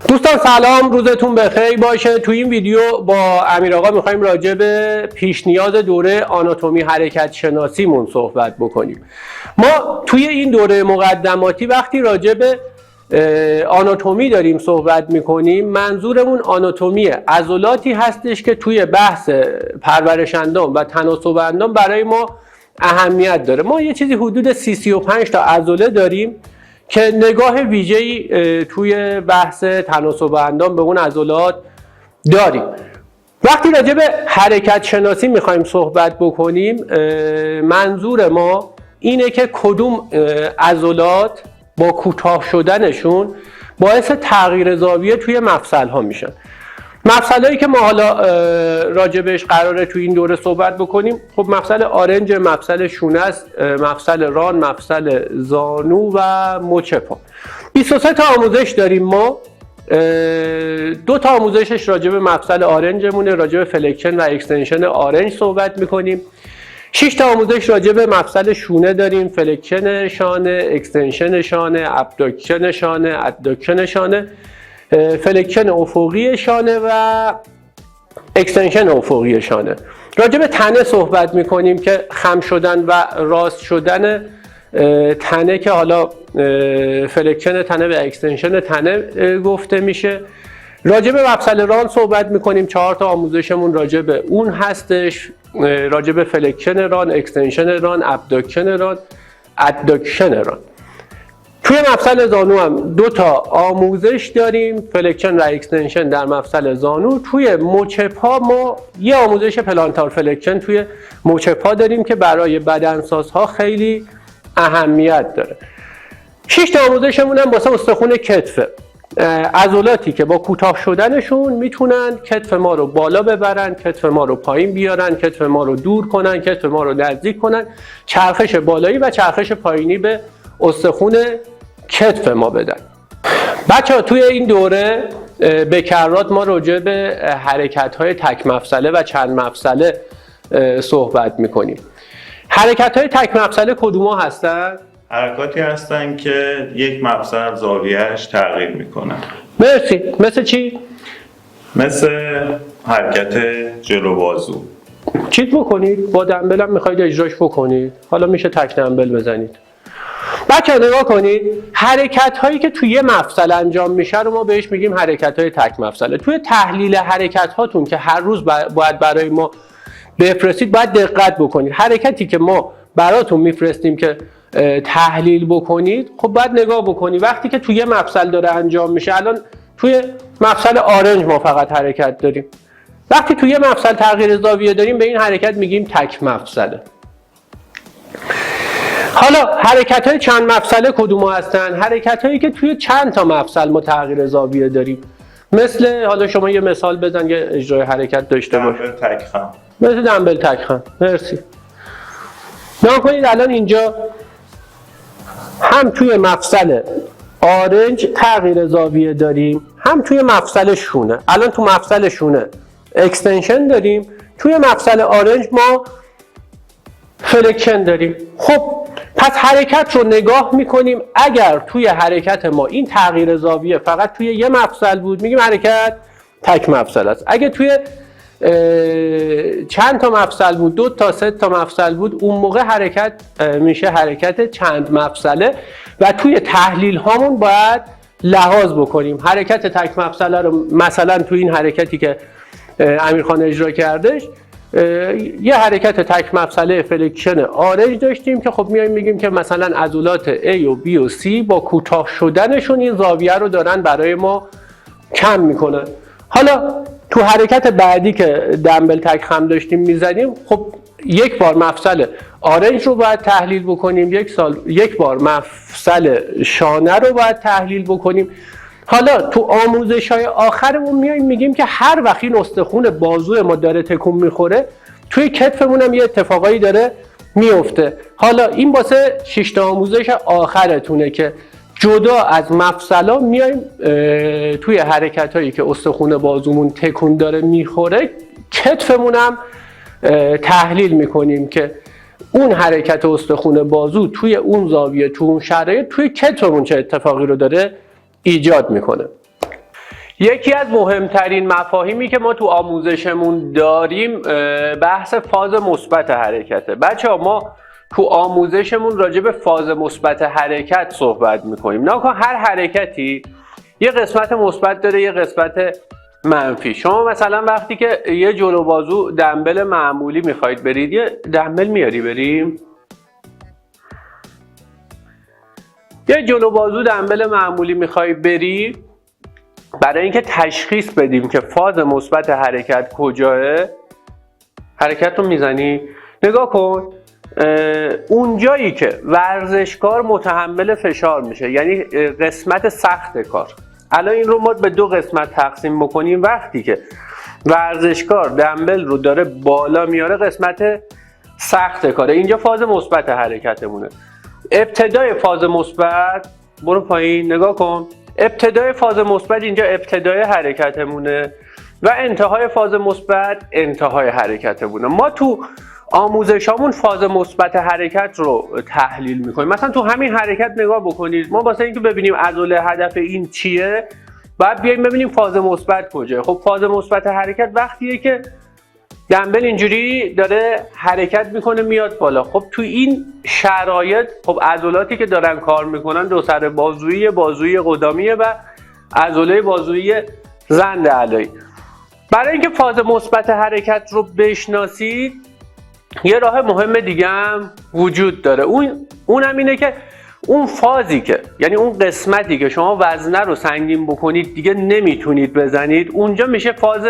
دوستان سلام، روزتون بخیر باشه. تو این ویدیو با امیر آقا میخوایم راجع به پیش نیاز دوره آناتومی حرکت شناسیمون صحبت بکنیم. ما توی این دوره مقدماتی وقتی راجع به آناتومی داریم صحبت میکنیم، منظورمون آناتومی عضلاتی هستش که توی بحث پرورش اندام و تناسب اندام برای ما اهمیت داره. ما یه چیزی حدود 35 تا عضله داریم که نگاه ویژه‌ای توی بحث تناسب اندام به اون عضلات داریم. وقتی راجع به حرکت شناسی میخوایم صحبت بکنیم، منظور ما اینه که کدوم عضلات با کوتاه شدنشون باعث تغییر زاویه توی مفصل ها میشن. مفصلایی که ما حالا راجبش قراره توی این دوره صحبت بکنیم، خب مفصل آرنج، مفصل شونه است، مفصل ران، مفصل زانو و مچ پا. 23 تا آموزش داریم ما. 2 تا آموزشش راجب مفصل آرنجمونه، راجب فلکشن و اکستنشن آرنج صحبت میکنیم. 6 تا آموزش راجع به مفصل شونه داریم، فلکشن شانه، اکستنشن شانه، ابداکشن شانه، ادداکشن شانه، فلکشن افقی شانه و اکستنشن افقی شانه. راجع به تنه صحبت میکنیم که خم شدن و راست شدن تنه که حالا فلکشن تنه و اکستنشن تنه گفته میشه. راجع به مفصل ران صحبت میکنیم، 4 تا آموزشمون راجع به اون هستش، راجع به فلکشن ران، اکستنشن ران، ابداکشن ران، ادداکشن ران. توی مفصل زانو هم 2 تا آموزش داریم، فلکشن و اکستنشن در مفصل زانو. توی مچ پا ما یه آموزش پلانتار فلکشن توی مچ پا داریم که برای بدنسازها خیلی اهمیت داره. 6 تا آموزشمون هم واسه استخوان کتفه، عضلاتی که با کوتاه شدنشون میتونن کتف ما رو بالا ببرن، کتف ما رو پایین بیارن، کتف ما رو دور کنن، کتف ما رو نزدیک کنن، چرخش بالایی و چرخش پایینی به استخوان کتف ما بدن. بچه‌ها توی این دوره به کرات ما راجع به حرکت‌های تک مفصله و چند مفصله صحبت میکنیم. حرکت‌های تک مفصله کدوم‌ها هستن؟ حرکاتی هستن که یک مفصل زاویه‌اش تغییر میکنن. مرسی. مثل چی؟ مثل حرکت جلو بازو. چیت بکنید، با دنبل هم میخواید اجراش بکنید، حالا میشه تک دنبل بزنید. بچه نگاه کنید، حرکت هایی که توی مفصل انجام میشه رو ما بهش میگیم حرکت های تک مفصله. توی تحلیل حرکت هاتون که هر روز باید برای ما بفرستید باید دقت بکنید. حرکتی که ما براتون میفرستیم که تحلیل بکنید، خب باید نگاه بکنید وقتی که توی مفصل داره انجام میشه. الان توی مفصل آرنج ما فقط حرکت داریم. وقتی توی مفصل تغییر زاویه داریم به این حرکت میگیم تک مفصله. حالا حرکت های چند مفصله کدوم هستن؟ حرکت هایی که توی چند تا مفصل ما تغییر زاویه داریم. مثل حالا شما یه مثال بزن که اجرای حرکت داشته باشه. دنبل تک خم. مثل دنبل تک خم. مرسی. نگاه کنید الان اینجا هم توی مفصل آرنج تغییر زاویه داریم، هم توی مفصل شونه. الان تو مفصل شونه اکستنشن داریم، توی مفصل آرنج ما فلکشن داریم. خب پس حرکت رو نگاه میکنیم، اگر توی حرکت ما این تغییر زاویه فقط توی یه مفصل بود میگیم حرکت تک مفصل است. اگه توی چند تا مفصل بود، 2 تا 3 تا مفصل بود، اون موقع حرکت میشه حرکت چند مفصله و توی تحلیل هامون باید لحاظ بکنیم. حرکت تک مفصله رو مثلا توی این حرکتی که امیرخان اجرا کردش، یه حرکت تک مفصله فلکشن آرنج داشتیم که خب میایم میگیم که مثلا عضلات A و B و C با کوتاه شدنشون این زاویه رو دارن برای ما کم میکنن. حالا تو حرکت بعدی که دنبل تک خم داشتیم میزدیم، خب یک بار مفصل آرنج رو باید تحلیل بکنیم، یک بار مفصل شانه رو باید تحلیل بکنیم. حالا تو آموزش‌های آخرمون میایم میگیم که هر وقت این استخوان بازو ما داره تکون میخوره، توی کتفمون هم یه اتفاقایی داره میفته. حالا این واسه 6 تا آموزش آخرتونه که جدا از مفصلا میایم توی حرکتایی که استخوان بازومون تکون داره میخوره، کتفمون هم تحلیل میکنیم که اون حرکت استخوان بازو توی اون زاویه، تو اون شرایط، توی کتفمون چه اتفاقی رو داره ایجاد میکنه. یکی از مهمترین مفاهیمی که ما تو آموزشمون داریم بحث فاز مثبت حرکته. بچه‌ها ما تو آموزشمون راجع به فاز مثبت حرکت صحبت میکنیم. ناگهان هر حرکتی یه قسمت مثبت داره، یه قسمت منفی. شما مثلا وقتی که یه جلو بازو دنبل معمولی میخواید برید، یه دنبل میاری بریم، یه جلو بازو دنبل معمولی میخوای بری، برای اینکه تشخیص بدیم که فاز مثبت حرکت کجاه، حرکت رو میزنی. نگاه کن، اون جایی که ورزشکار متحمل فشار میشه، یعنی قسمت سخت کار. الان این رو ما به دو قسمت تقسیم بکنیم. وقتی که ورزشکار دنبل رو داره بالا میاره، قسمت سخت کاره، اینجا فاز مثبت حرکتمونه. ابتدای فاز مثبت، برو پایین نگاه کن، ابتدای فاز مثبت اینجا ابتدای حرکتمونه و انتهای فاز مثبت انتهای حرکتمونه. ما تو آموزشامون فاز مثبت حرکت رو تحلیل میکنیم. مثلا تو همین حرکت نگاه بکنید، ما واسه اینکه ببینیم عضله هدف این چیه باید بیایم ببینیم فاز مثبت کجاست. خب فاز مثبت حرکت وقتیه که دنبل اینجوری داره حرکت میکنه میاد بالا. خب تو این شرایط خب عضلاتی که دارن کار میکنن دو سر بازویی، بازویی قدامیه و عضله بازویی زند علایی. برای اینکه فاز مثبت حرکت رو بشناسید یه راه مهم دیگه هم وجود داره. اونم اینه که اون فازی که، یعنی اون قسمتی که شما وزنه رو سنگین بکنید دیگه نمیتونید بزنید، اونجا میشه فاز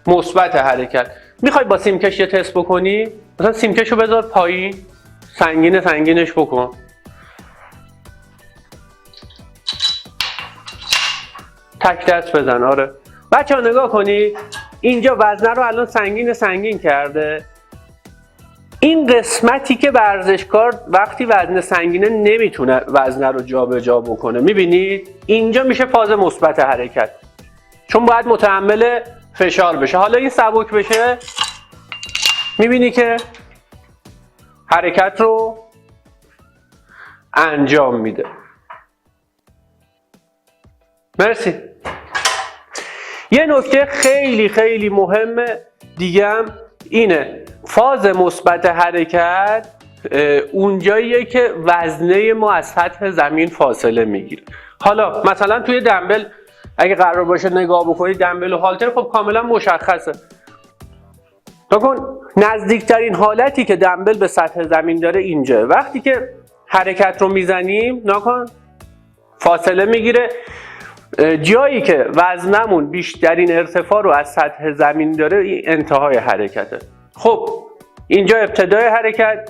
مثبت حرکت. میخوای با سیمکش یه تست بکنی؟ مثلا سیمکش رو بذار پایین، سنگینش بکن. تک دست بزن. آره بچه ها نگاه کنید، اینجا وزنه رو الان سنگین کرده. این قسمتی که ورزشکار وقتی وزن سنگینه نمیتونه وزنه رو جابجا بکنه، میبینید اینجا میشه فاز مثبت حرکت، چون باید متحمل فشار بشه. حالا این سبک بشه، میبینی که حرکت رو انجام میده. مرسی. یه نکته خیلی خیلی مهم دیگه هم اینه، فاز مثبت حرکت اونجاییه که وزنه ما از سطح زمین فاصله میگیره. حالا مثلا توی دنبل اگه قرار باشه نگاه بکنید، دنبل و هالتر خب کاملا مشخصه. نکن نزدیکترین حالتی که دنبل به سطح زمین داره اینجا. وقتی که حرکت رو میزنیم نکن فاصله میگیره، جایی که وزنمون بیشترین ارتفاع رو از سطح زمین داره این انتهای حرکته. خب اینجا ابتدای حرکت،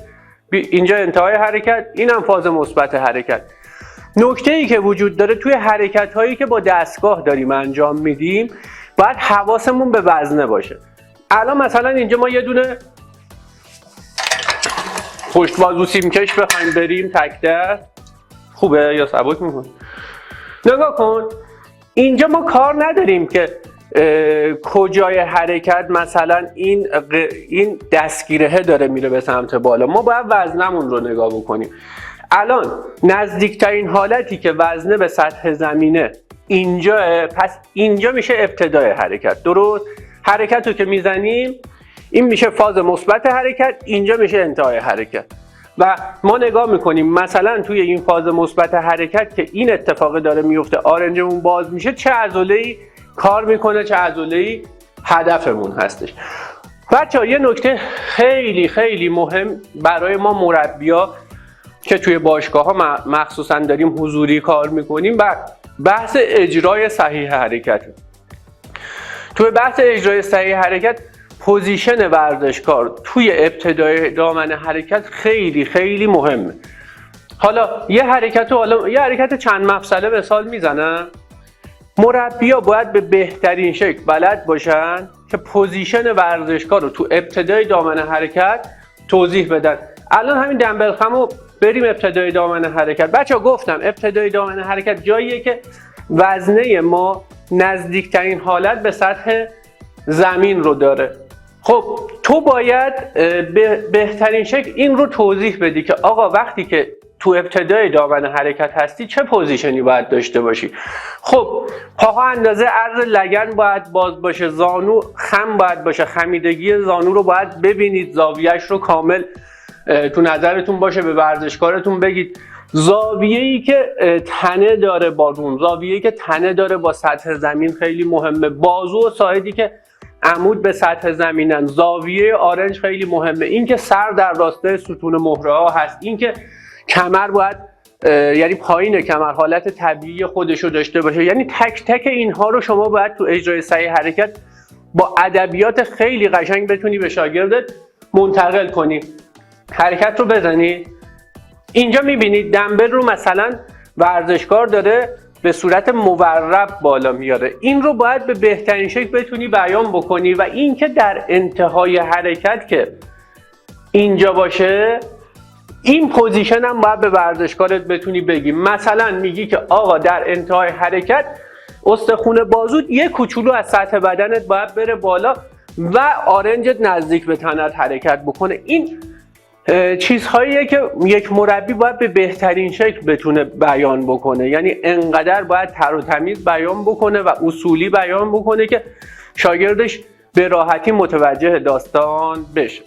اینجا انتهای حرکت، اینم فاز مثبت حرکت. نکته ای که وجود داره توی حرکت هایی که با دستگاه داریم انجام میدیم باید حواسمون به وزنه باشه. الان مثلا اینجا ما یه دونه پشت بازو سیمکش بخوایم بریم تک دست، خوبه یا سبک میکنه؟ نگاه کن اینجا ما کار نداریم که کجای حرکت مثلا این دستگیره داره میره به سمت بالا، ما باید وزنمون رو نگاه بکنیم. الان نزدیکترین حالتی که وزنه به سطح زمینه اینجا، پس اینجا میشه ابتدای حرکت. درست؟ حرکت رو که میزنیم این میشه فاز مثبت حرکت، اینجا میشه انتهای حرکت. و ما نگاه میکنیم مثلا توی این فاز مثبت حرکت که این اتفاق داره میفته، آرنجمون باز میشه، چه عضله‌ای کار میکنه، چه عضله‌ای هدفمون هستش. بچه‌ها یه نکته خیلی خیلی مهم برای ما مربی‌ها که توی باشگاه‌ها مخصوصا داریم حضوری کار میکنیم، بحث اجرای صحیح حرکت. توی بحث اجرای صحیح حرکت پوزیشن ورزشکار توی ابتدای دامن حرکت خیلی خیلی مهمه. حالا یه حرکت چند مفصله مثال میزنم. مربی‌ها باید به بهترین شکل بلد باشن که پوزیشن ورزشکار رو تو ابتدای دامن حرکت توضیح بدن. الان همین دنبل خمو بریم ابتدای دامن حرکت. بچه‌ها گفتم ابتدای دامن حرکت جاییه که وزنه ما نزدیکترین حالت به سطح زمین رو داره. خب تو باید به بهترین شکل این رو توضیح بدی که آقا وقتی که تو ابتدای دامن حرکت هستی چه پوزیشنی باید داشته باشی؟ خب پاها اندازه عرض لگن باید باز باشه، زانو خم باید باشه، خمیدگی زانو رو باید ببینید، زاویهش رو کامل تو نظرتون باشه، به ورزشکارتون بگید. زاویه‌ای که تنه داره با رون، زاویه‌ای که تنه داره با سطح زمین خیلی مهمه. بازو و ساعدی که عمود به سطح زمینن، زاویه آرنج خیلی مهمه. این که سر در راستای ستون مهره ها هست، این که کمر باید یعنی پایین کمر حالت طبیعی خودش رو داشته باشه. یعنی تک تک اینها رو شما باید تو اجرای صحیح حرکت با ادبیات خیلی قشنگ بتونی به شاگردت منتقل کنی. حرکت رو بزنی. اینجا میبینید دمبل رو مثلا ورزشکار داره به صورت مورب بالا میاره، این رو باید به بهترین شکل بتونی بیان بکنی. و این که در انتهای حرکت که اینجا باشه، این پوزیشن هم باید به ورزشکارت بتونی بگی. مثلا میگی که آقا در انتهای حرکت استخوان بازوت یک کوچولو از سطح بدنت باید بره بالا و آرنجت نزدیک به تنت حرکت بکنه. این چیزهاییه که یک مربی باید به بهترین شکل بتونه بیان بکنه. یعنی انقدر باید تر و تمیز بیان بکنه و اصولی بیان بکنه که شاگردش به راحتی متوجه داستان بشه.